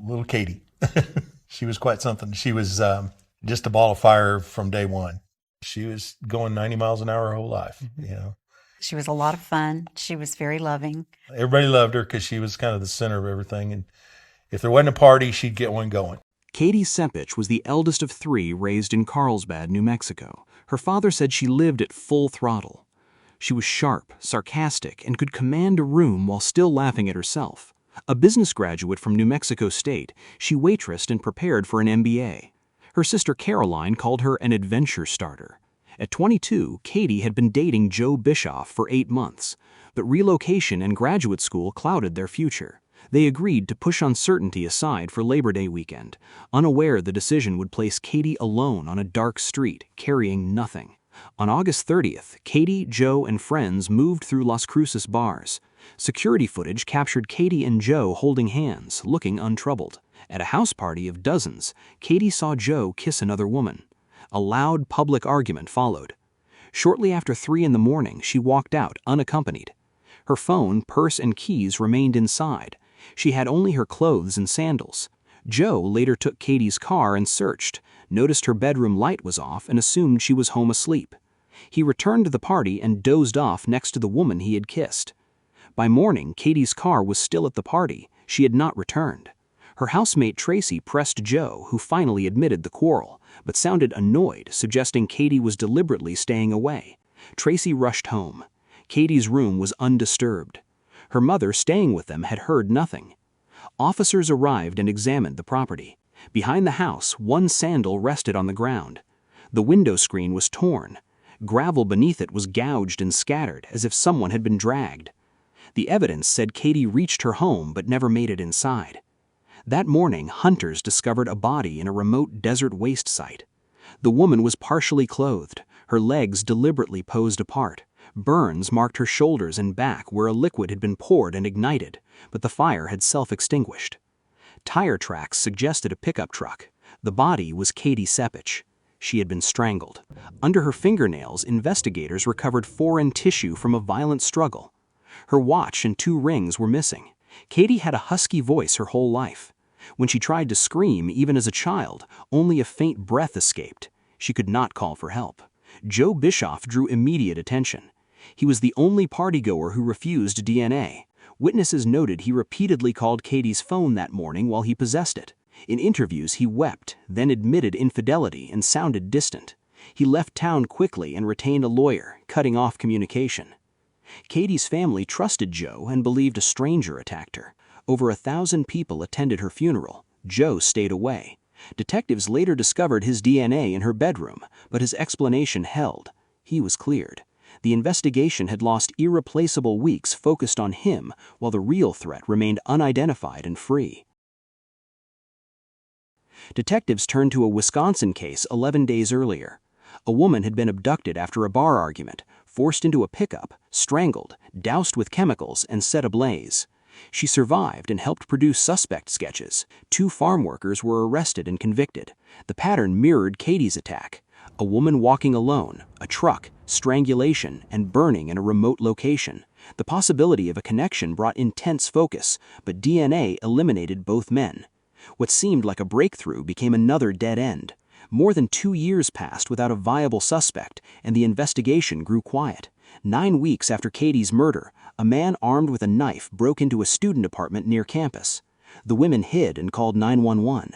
little Katie. She was quite something. She was just a ball of fire from day one. She was going 90 miles an hour her whole life, you know. She was a lot of fun. She was very loving. Everybody loved her because she was kind of the center of everything. And if there wasn't a party, she'd get one going. Katie Sepich was the eldest of three raised in Carlsbad, New Mexico. Her father said she lived at full throttle. She was sharp, sarcastic, and could command a room while still laughing at herself. A business graduate from New Mexico State, she waitressed and prepared for an MBA. Her sister Caroline called her an adventure starter. At 22, Katie had been dating Joe Bischoff for 8 months, but relocation and graduate school clouded their future. They agreed to push uncertainty aside for Labor Day weekend, unaware the decision would place Katie alone on a dark street, carrying nothing. On August 30th, Katie, Joe, and friends moved through Las Cruces bars. Security footage captured Katie and Joe holding hands, looking untroubled. At a house party of dozens, Katie saw Joe kiss another woman. A loud public argument followed. Shortly after 3 in the morning, she walked out unaccompanied. Her phone, purse, and keys remained inside. She had only her clothes and sandals. Joe later took Katie's car and searched, noticed her bedroom light was off, and assumed she was home asleep. He returned to the party and dozed off next to the woman he had kissed. By morning, Katie's car was still at the party. She had not returned. Her housemate Tracy pressed Joe, who finally admitted the quarrel, but sounded annoyed, suggesting Katie was deliberately staying away. Tracy rushed home. Katie's room was undisturbed. Her mother, staying with them, had heard nothing. Officers arrived and examined the property. Behind the house, one sandal rested on the ground. The window screen was torn. Gravel beneath it was gouged and scattered, as if someone had been dragged. The evidence said Katie reached her home but never made it inside. That morning, hunters discovered a body in a remote desert waste site. The woman was partially clothed, her legs deliberately posed apart. Burns marked her shoulders and back where a liquid had been poured and ignited, but the fire had self-extinguished. Tire tracks suggested a pickup truck. The body was Katie Sepich. She had been strangled. Under her fingernails, investigators recovered foreign tissue from a violent struggle. Her watch and 2 rings were missing. Katie had a husky voice her whole life. When she tried to scream, even as a child, only a faint breath escaped. She could not call for help. Joe Bischoff drew immediate attention. He was the only partygoer who refused DNA. Witnesses noted he repeatedly called Katie's phone that morning while he possessed it. In interviews, he wept, then admitted infidelity and sounded distant. He left town quickly and retained a lawyer, cutting off communication. Katie's family trusted Joe and believed a stranger attacked her. Over 1,000 people attended her funeral. Joe stayed away. Detectives later discovered his DNA in her bedroom, but his explanation held. He was cleared. The investigation had lost irreplaceable weeks focused on him, while the real threat remained unidentified and free. Detectives turned to a Wisconsin case 11 days earlier. A woman had been abducted after a bar argument, forced into a pickup, strangled, doused with chemicals, and set ablaze. She survived and helped produce suspect sketches. 2 farm workers were arrested and convicted. The pattern mirrored Katie's attack. A woman walking alone, a truck, strangulation, and burning in a remote location. The possibility of a connection brought intense focus, but DNA eliminated both men. What seemed like a breakthrough became another dead end. More than 2 years passed without a viable suspect, and the investigation grew quiet. 9 weeks after Katie's murder, a man armed with a knife broke into a student apartment near campus. The women hid and called 911.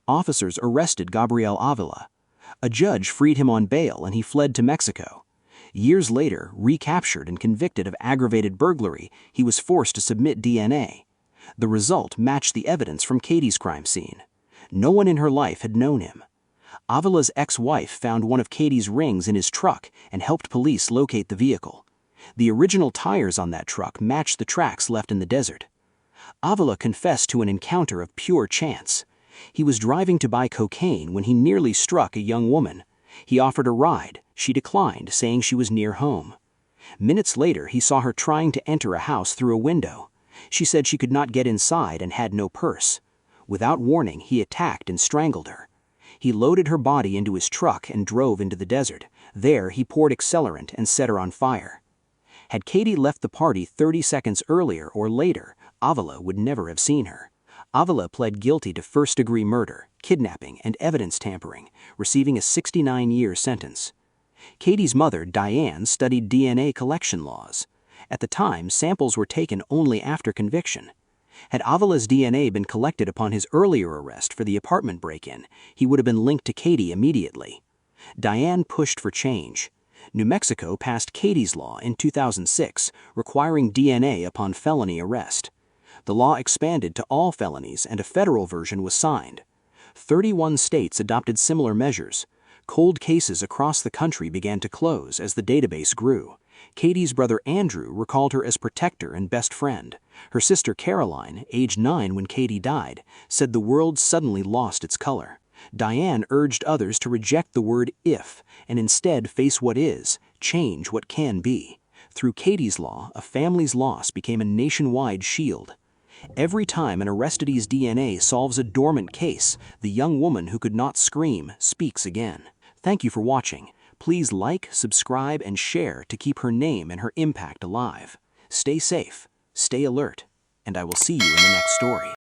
Officers arrested Gabriel Avila. A judge freed him on bail and he fled to Mexico. Years later, recaptured and convicted of aggravated burglary, he was forced to submit DNA. The result matched the evidence from Katie's crime scene. No one in her life had known him. Avila's ex-wife found one of Katie's rings in his truck and helped police locate the vehicle. The original tires on that truck matched the tracks left in the desert. Avila confessed to an encounter of pure chance. He was driving to buy cocaine when he nearly struck a young woman. He offered a ride. She declined, saying she was near home. Minutes later, he saw her trying to enter a house through a window. She said she could not get inside and had no purse. Without warning, he attacked and strangled her. He loaded her body into his truck and drove into the desert. There, he poured accelerant and set her on fire. Had Katie left the party 30 seconds earlier or later, Avila would never have seen her. Avila pled guilty to first-degree murder, kidnapping, and evidence tampering, receiving a 69-year sentence. Katie's mother, Diane, studied DNA collection laws. At the time, samples were taken only after conviction. Had Avila's DNA been collected upon his earlier arrest for the apartment break-in, he would have been linked to Katie immediately. Diane pushed for change. New Mexico passed Katie's law in 2006, requiring DNA upon felony arrest. The law expanded to all felonies, and a federal version was signed. 31 states adopted similar measures. Cold cases across the country began to close as the database grew. Katie's brother Andrew recalled her as protector and best friend. Her sister Caroline, age 9 when Katie died, said the world suddenly lost its color. Diane urged others to reject the word if and instead face what is, change what can be. Through Katie's law, a family's loss became a nationwide shield. Every time an arrestee's DNA solves a dormant case, the young woman who could not scream speaks again. Thank you for watching. Please like, subscribe, and share to keep her name and her impact alive. Stay safe, stay alert, and I will see you in the next story.